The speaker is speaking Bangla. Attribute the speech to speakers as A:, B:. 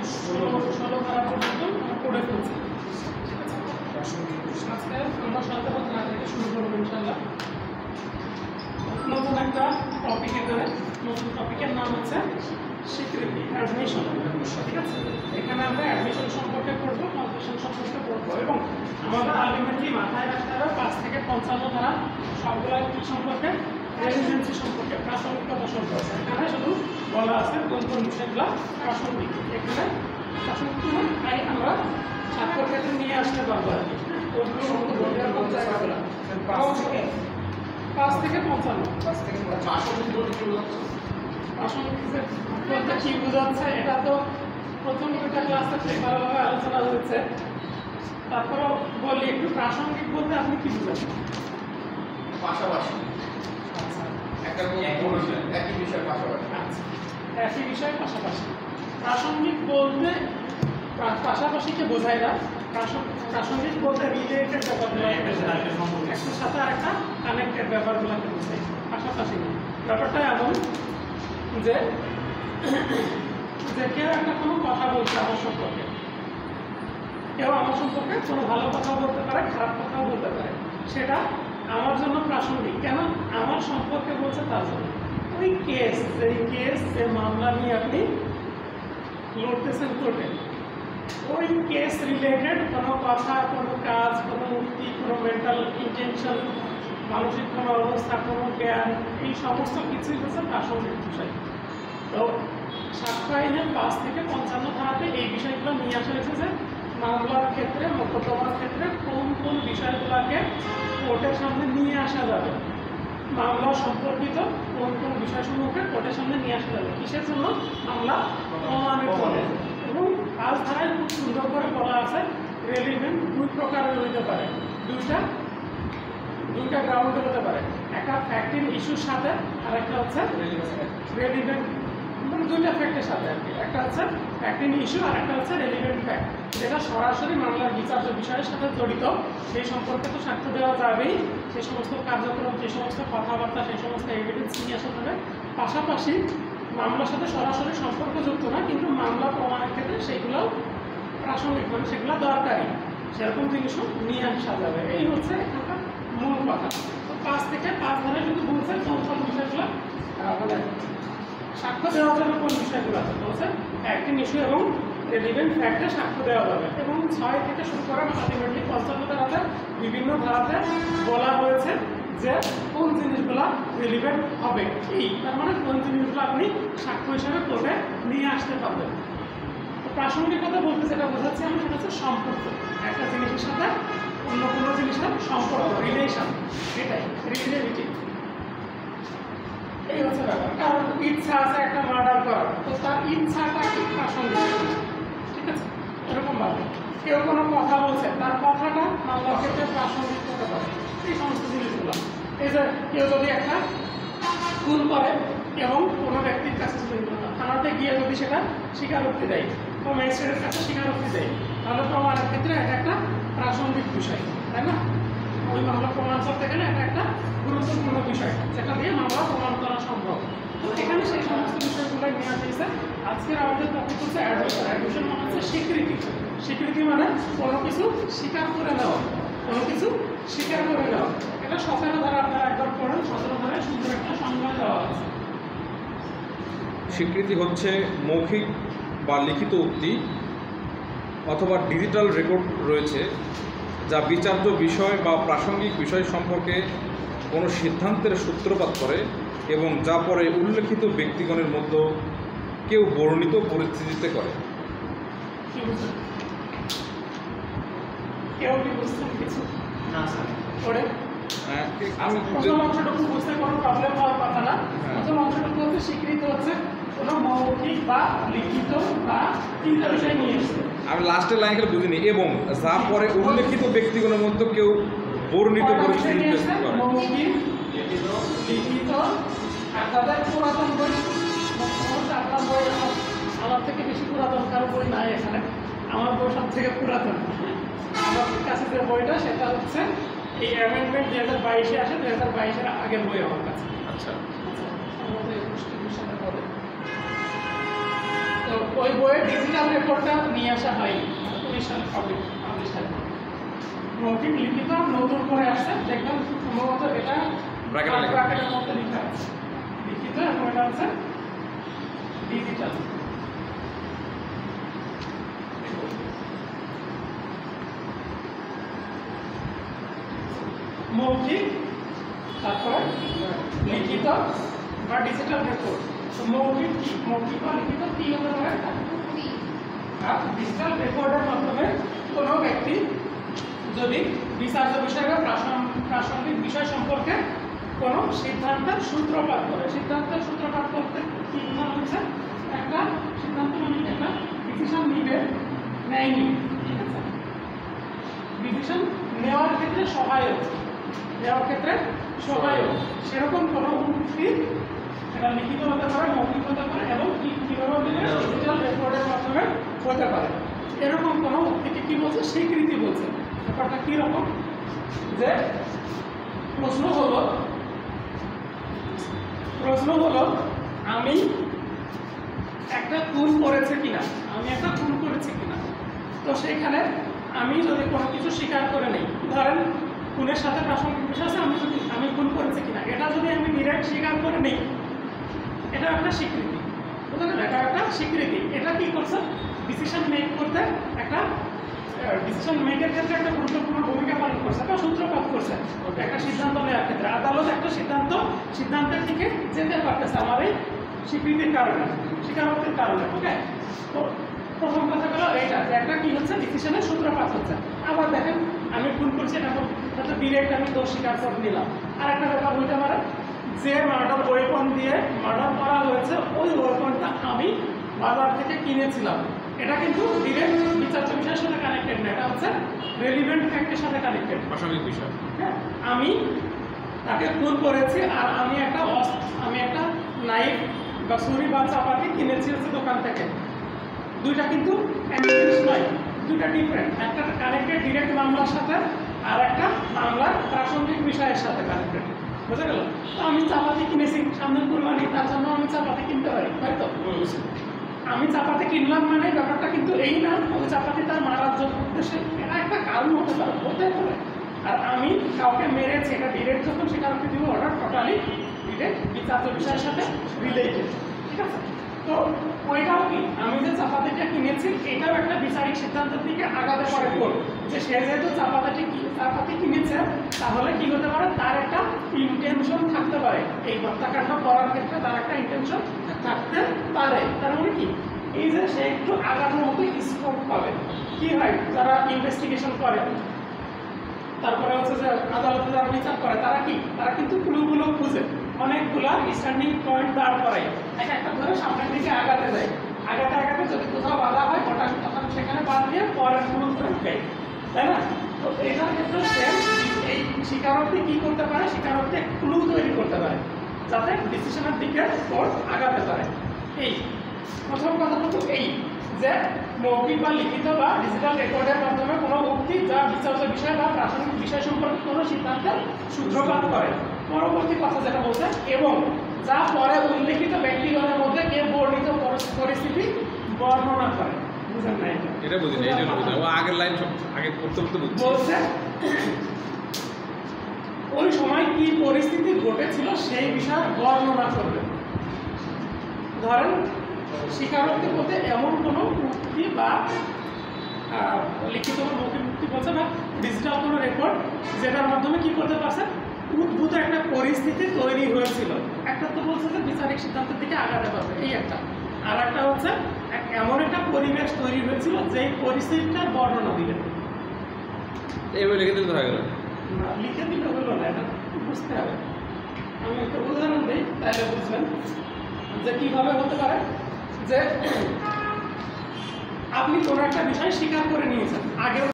A: 16 ধারা পর্যন্ত পড়ে ফেলছি। আজকে আমরা 7 ধারা থেকে শুরু করবো ইনশাআল্লাহ। নতুন একটা টপিক, এখানে নতুন টপিকের নাম হচ্ছে স্বীকৃতি, অ্যাডমিশন। ঠিক আছে, এখানে আমরা অ্যাডমিশন সম্পর্কে পড়বো, কনফেশন সম্পর্কে পড়বো, এবং আমাদের আলটিমেটলি মাথায় রাখতে হবে 5 থেকে 55 ধারা সবগুলো কি সম্পর্কে, রেসিডেন্সি সম্পর্কে, প্রাসঙ্গিকতা সম্পর্কে। এখানে শুধু বলা আছে কোন কোন বিষয়গুলো প্রাসঙ্গিক। এখানে প্রাসঙ্গিক তাই আমরা ছাত্রের ক্ষেত্রে নিয়ে আসতে পারবো আর কি। এরকম জায়গাগুলো 5 থেকে 55 বলতে কি বোঝাচ্ছে, এটা তো প্রথম দুইটা ক্লাসে খুব ভালোভাবে আলোচনা হয়েছে। তারপরেও বলি একটু, প্রাসঙ্গিক বলতে আপনি কি বোঝাচ্ছেন?
B: পাশাপাশি একই বিষয় পাশাপাশি।
A: আচ্ছা, একই বিষয় পাশাপাশি। প্রাসঙ্গিক বলতে পাশাপাশিকে বোঝায় না, প্রাসঙ্গিক বলতে রিলেটেড ব্যাপারগুলো, একটার সাথে আরেকটা কানেক্টেড ব্যাপারগুলোকে বোঝায়, পাশাপাশি না। ব্যাপারটা এমন যে কেউ একটা কোনো কথা বলছে আমার সম্পর্কে, কেউ আমার সম্পর্কে কোনো ভালো কথা বলতে পারে, খারাপ কথাও বলতে পারে, সেটা আমার জন্য প্রাসঙ্গিক। কেন? আমার সম্পর্কে বলছে তার জন্য। ওই কেস, যে মামলা নিয়ে আপনি লড়তেছেন কোর্টে, ওই কেস রিলেটেড কোনো কথা, কোনো কাজ, কোনো উক্তি, কোনো মেন্টাল ইন্টেনশন, মানসিক কোনো অবস্থা, কোনো জ্ঞান, এই সমস্ত কিছুই হচ্ছে প্রাসঙ্গিক বিষয়। তো সাক্ষ্য আইনের 5 থেকে 55 ধারাতে এই বিষয়গুলো নিয়ে আসা হয়েছে যে মামলার ক্ষেত্রে, মোকদ্দমার ক্ষেত্রে কোন কোন বিষয়গুলোকে কোর্টের সামনে নিয়ে আসা যাবে, মামলা সম্পর্কিত কোন কোন বিষয়সমূহকে কোর্টের সামনে নিয়ে আসা যাবে, কিসের জন্য? মামলা প্রমাণের জন্য। এবং 5 ধারায় খুব সুন্দর করে বলা আছে রেলিভেন্ট 2 প্রকারের হইতে পারে, দুইটা গ্রাউন্ডে হতে পারে। একটা ফ্যাক্টিং ইস্যুর সাথে, আর একটা হচ্ছে রেলিভেন্ট, মানে দুইটা ফ্যাক্টের সাথে আর কি। একটা হচ্ছে ফ্যাক্টিং ইস্যু, আর একটা হচ্ছে রেলিভেন্ট ফ্যাক্ট, যেটা সরাসরি মামলার বিচার্য বিষয়ের সাথে জড়িত, সেই সম্পর্কে তো সাক্ষ্য দেওয়া যাবেই। সেই সমস্ত কার্যক্রম, সেই সমস্ত কথাবার্তা, সেই সমস্ত এভিডেন্স নিয়ে আসতে হবে। পাশাপাশি মামলার সাথে সরাসরি সম্পর্কযুক্ত না, কিন্তু মামলা প্রমাণের ক্ষেত্রে সেইগুলোও প্রাসঙ্গিক, মানে সেগুলো দরকারি, সেরকম জিনিসও নিয়ে আসা যাবে। এই হচ্ছে এখানকার মূল কথা। তো 5 থেকে 5 ধারায় শুধু বলছে কোন কোন বিষয়গুলো মানে সাক্ষ্য দেওয়া যাবে, কোন বিষয়গুলো বলছে ফ্যাক্টিং ইস্যু এবং রেলিভেন্ট ফ্যাক্টে সাক্ষ্য দেওয়া যাবে। এবং 6 থেকে শুরু করা আলটিমেটলি 55 ধারাতে বিভিন্ন ধারাতে বলা হয়েছে যে কোন জিনিসগুলো রেলিভেন্ট হবে, এই তার মানে কোন জিনিসগুলো আপনি সাক্ষ্য হিসাবে কোর্টে নিয়ে আসতে পারবেন। তো প্রাসঙ্গিকতা বলতে যেটা বোঝাচ্ছি আমি, সেটা হচ্ছে সম্পর্ক, একটা জিনিসের সাথে অন্য কোনো জিনিসের সম্পর্ক, রিলেশন, এটাই রিলেটিভিটি। এই হচ্ছে ব্যাপার। কারণ ইচ্ছা আছে একটা মার্ডার করার, তো তার ইচ্ছাটা কি প্রাসঙ্গিক, ঠিক আছে? এরকম ভাবে কেউ কোনো কথা বলছে, তার কথাটা মামলার ক্ষেত্রে প্রাসঙ্গিক হতে পারে, এই সমস্ত জিনিসগুলো। এই যে কেউ যদি একটা খুন করে এবং কোনো ব্যক্তির কাছে থানাতে গিয়ে যদি সেটা স্বীকারোক্তি দেয় বা ম্যাজিস্ট্রেটের কাছে স্বীকারোক্তি দেয়, তাহলে প্রমাণের ক্ষেত্রে এটা একটা প্রাসঙ্গিক বিষয়, তাই না? ওই মামলা প্রমাণ করতে গেলে এটা একটা গুরুত্বপূর্ণ বিষয়, যেটা দিয়ে মামলা প্রমাণ করা সম্ভব। তো এখানে সেই সমস্ত বিষয়গুলোই নিয়ে আসছে। আজকের আমাদের টপিক হচ্ছে অ্যাডমিশন। অ্যাডমিশন মানে হচ্ছে স্বীকৃতি। স্বীকৃতি মানে কোনো কিছু স্বীকার করে নেওয়া, কোনো কিছু স্বীকার করে নেওয়া। এটা 17 ধারা আপনারা একবার পড়েন, 17 ধারায় সুন্দর একটা সংজ্ঞা দেওয়া আছে।
C: স্বীকৃতি হচ্ছে মৌখিক বা লিখিত উক্তি অথবা ডিজিটাল রেকর্ড রয়েছে, যা বিচার্য বিষয় বা প্রাসঙ্গিক বিষয় সম্পর্কে কোনো সিদ্ধান্তের সূত্রপাত করে এবং যা পরে উল্লেখিত ব্যক্তিগণের মধ্যে কেউ বর্ণিত পরিস্থিতিতে করে।
A: কেউ কি বুঝছেন কিছু?
B: না স্যার,
A: পড়ে
C: আমি
A: প্রথম অংশটুকু বুঝতে কোনো প্রবলেম হওয়ার কথা না। প্রথম অংশটুকু হচ্ছে স্বীকৃতি হচ্ছে কোনো মৌখিক বা লিখিত বা তিনটা বিষয় নিয়ে এসেছে।
C: আমি লাস্টের লাইনগুলো বুঝিনি। এবং যা পরে উল্লেখিত ব্যক্তিগণের মধ্যে কেউ বর্ণিত পরিস্থিতিতে করে।
A: মৌখিক, লিখিত, আর তাদের পুরাতন বই, আপনার বই আমার থেকে বেশি পুরাতন কারো বই নাই এখানে, আমার বই সব থেকে পুরাতন। আমার কাছে যে বইটা সেটা হচ্ছে এই অ্যামেন্ডমেন্ট 2022-এ আসে, 2022-এর আগের বই আমার কাছে।
C: আচ্ছা,
A: তো ওই বইয়ের ডিজিটাল রেকর্ডটা নিয়ে আসা হয়নি, 19 সালে পাবলিশ হয়। মৌখিক লিখিত নতুন করে আসছে, দেখবেন সম্ভবত এটা ব্র্যাকেটের মধ্যে লেখা আছে লিখিত, এবং এটা হচ্ছে ডিজিটাল। মৌখিক, তারপরে লিখিত বা ডিজিটাল রেকর্ড। তো মৌখিক কি, মৌখিক বা লিখিত কি হতে পারে? আর ডিজিটাল রেকর্ডের মাধ্যমে কোনো ব্যক্তি যদি বিচার্য বিষয় বা প্রাসঙ্গিক বিষয় সম্পর্কে কোনো সিদ্ধান্তের সূত্রপাত করে, সিদ্ধান্তের সূত্রপাত করতে কি হচ্ছে, একটা সিদ্ধান্ত মানে একটা ডিসিশন নেয়নি, ঠিক আছে, ডিসিশন নেওয়ার ক্ষেত্রে সহায়ক, নেওয়ার ক্ষেত্রে সহায়ক সেরকম কোনো উক্তি, এটা লিখিত হতে পারে, মৌখিক হতে পারে, এবং কিভাবে ডিজিটাল রেকর্ডের মাধ্যমে হতে পারে। এরকম কোনো উক্তিকে কি বলছে? স্বীকৃতি বলছে। ব্যাপারটা কিরকম, যে প্রশ্ন হলো আমি একটা খুন করেছি কিনা, তো সেখানে আমি যদি কোনো কিছু স্বীকার করে নেই, ধরেন খুনের সাথে প্রাসঙ্গিক বিষয় আছে, আমি খুন করেছি কিনা, এটা যদি আমি ডিরেক্ট স্বীকার করে নেই, এটা একটা স্বীকৃতি, বুঝলেন? এটা একটা স্বীকৃতি। এটা কি করছে? ডিসিশন মেক করতে, একটা ডিসিশন মেকের ক্ষেত্রে একটা গুরুত্বপূর্ণ ভূমিকা পালন করছে, একটা সূত্রপাত করছে একটা সিদ্ধান্ত নেওয়ার ক্ষেত্রে। আদালত একটা সিদ্ধান্তের দিকে যেতে পারতেছে আমার এই স্বীকৃতির কারণে, স্বীকারোক্তির কারণে। ওকে, তো প্রথম কথা হলো এইটা, যে একটা কি হচ্ছে, ডিসিশনের সূত্রপাত হচ্ছে। আবার দেখেন আমি খুন করছি, এটা তো ডিরেক্ট আমি দোষ স্বীকার করে নিলাম। আর একটা ব্যাপার হইতে পারে, যে মার্ডার ওয়েপন দিয়ে মার্ডার করা হয়েছে, ওই ওয়েপনটা আমি বাজার থেকে কিনেছিলাম। এটা কিন্তু ডিরেক্ট বিচার্য বিষয়ের সাথে কানেক্টেড না, এটা হচ্ছে রেলিভেন্ট ফ্যাক্টের সাথে কানেক্টেড,
C: প্রাসঙ্গিক বিষয়।
A: হ্যাঁ, আমি তাকে খুন করেছি, আর আমি একটা নাইফ বা ছুরি বা চাপাতি কিনেছি হচ্ছে দোকান থেকে। দুইটা কিন্তু এক জিনিস নয়, দুইটা ডিফারেন্ট। একটা কানেক্টেড ডিরেক্ট মামলার সাথে, আর একটা মামলার প্রাসঙ্গিক বিষয়ের সাথে কানেক্টেড, বুঝা গেল? তো আমি চাপাতি কিনেছি, সামনে কুরবানি, তার জন্য আমি চাপাতি কিনতে পারি, তাই তো? আমি চাপাতি কিনলাম মানে ব্যাপারটা কিন্তু এই না ওই চাপাতি তার মারার জন্য উদ্দেশ্যে, এটা একটা কারণ হতে পারে, আর আমি কাউকে মেরেছি, এটা ডিরেক্ট যখন স্বীকারোক্তি দিব, ওটা টোটালি ডিরেক্ট বিচার্য বিষয়ের সাথে রিলেটেড, ঠিক আছে? তো ওইটাও কি, আমি যে চাপাতিটা কিনেছি, এটাও একটা বিচারিক সিদ্ধান্তের দিকে আগাতে পারে কোর্ট, যে সে যেহেতু চাপাতি কিনেছে, তাহলে কি হতে পারে, তার একটা ইন্টেনশন থাকতে পারে, এই হত্যাকাণ্ড করার ক্ষেত্রে তার একটা ইন্টেনশন থাকতে পারে। তার মানে কি, এই যে সে একটু আগানোর মতো স্কোপ পাবে। কি হয়, যারা ইনভেস্টিগেশন করে, তারপরে হচ্ছে যে আদালতে যারা বিচার করে, তারা কিন্তু ক্লুগুলো খুঁজে, অনেকগুলা স্ট্যান্ডিং পয়েন্ট দাঁড় করায়, একটা ধরে সামনের দিকে আগাতে যায়, আগাতে যদি কোথাও বাধা হয়, তখন সেখানে বাদ দিয়ে পরের ক্লু করে দেয়, তাই না? তো এটার ক্ষেত্রে এই স্বীকারোক্তি কি করতে পারে, স্বীকারোক্তি ক্লু তৈরি করতে পারে, যাতে ডিসিশনের দিকে কোর্ট আগাতে পারে। এই প্রথম কথা কিন্তু এই যে মৌখিক বা লিখিত বা ডিজিটাল রেকর্ডের মাধ্যমে কোনো উক্তি যা বিচার্য বিষয় বা প্রাসঙ্গিক বিষয় সম্পর্কে কোনো সিদ্ধান্তের সূত্রপাত করে। পরবর্তী কথা যেটা বলছে, এবং যা পরে উল্লেখিত ব্যক্তিগণের মধ্যে কে বর্ণিত পরিস্থিতি বর্ণনা করে। বুঝেন না?
C: এটা বুঝিনি, এই জন্য বুঝলাম। আগের লাইন সব আগে পড়তে বুঝছি।
A: বলছে ওই সময় কি পরিস্থিতি ঘটেছিল সেই বিষয়ে বর্ণনা করবে। ধরেন স্বীকারোক্তি বলতে এমন কোনো উক্তি বা লিখিত মৌখিক উক্তি বলছে বা ডিজিটাল কোনো রেকর্ড, যেটার মাধ্যমে কি করতে পারছে, উদ্ভূত একটা পরিস্থিতি তৈরি হয়েছিল। একটা তো বলছে যে বিচারিক সিদ্ধান্তের দিকে আগাতে পারবে, এই একটা। আর একটা হচ্ছে এমন একটা পরিবেশ তৈরি হয়েছিল যেই পরিস্থিতিটার বর্ণনা দিবে।
C: এইভাবে লিখে দিতে হয়ে গেল
A: না, লিখে দিলে হলো না, এটা বুঝতে হবে। আমি একটা উদাহরণ দিই, তাহলে বুঝবেন যে কিভাবে হতে পারে। যে আপনি কোনো একটা বিষয় স্বীকার করে নিয়েছেন, আগেও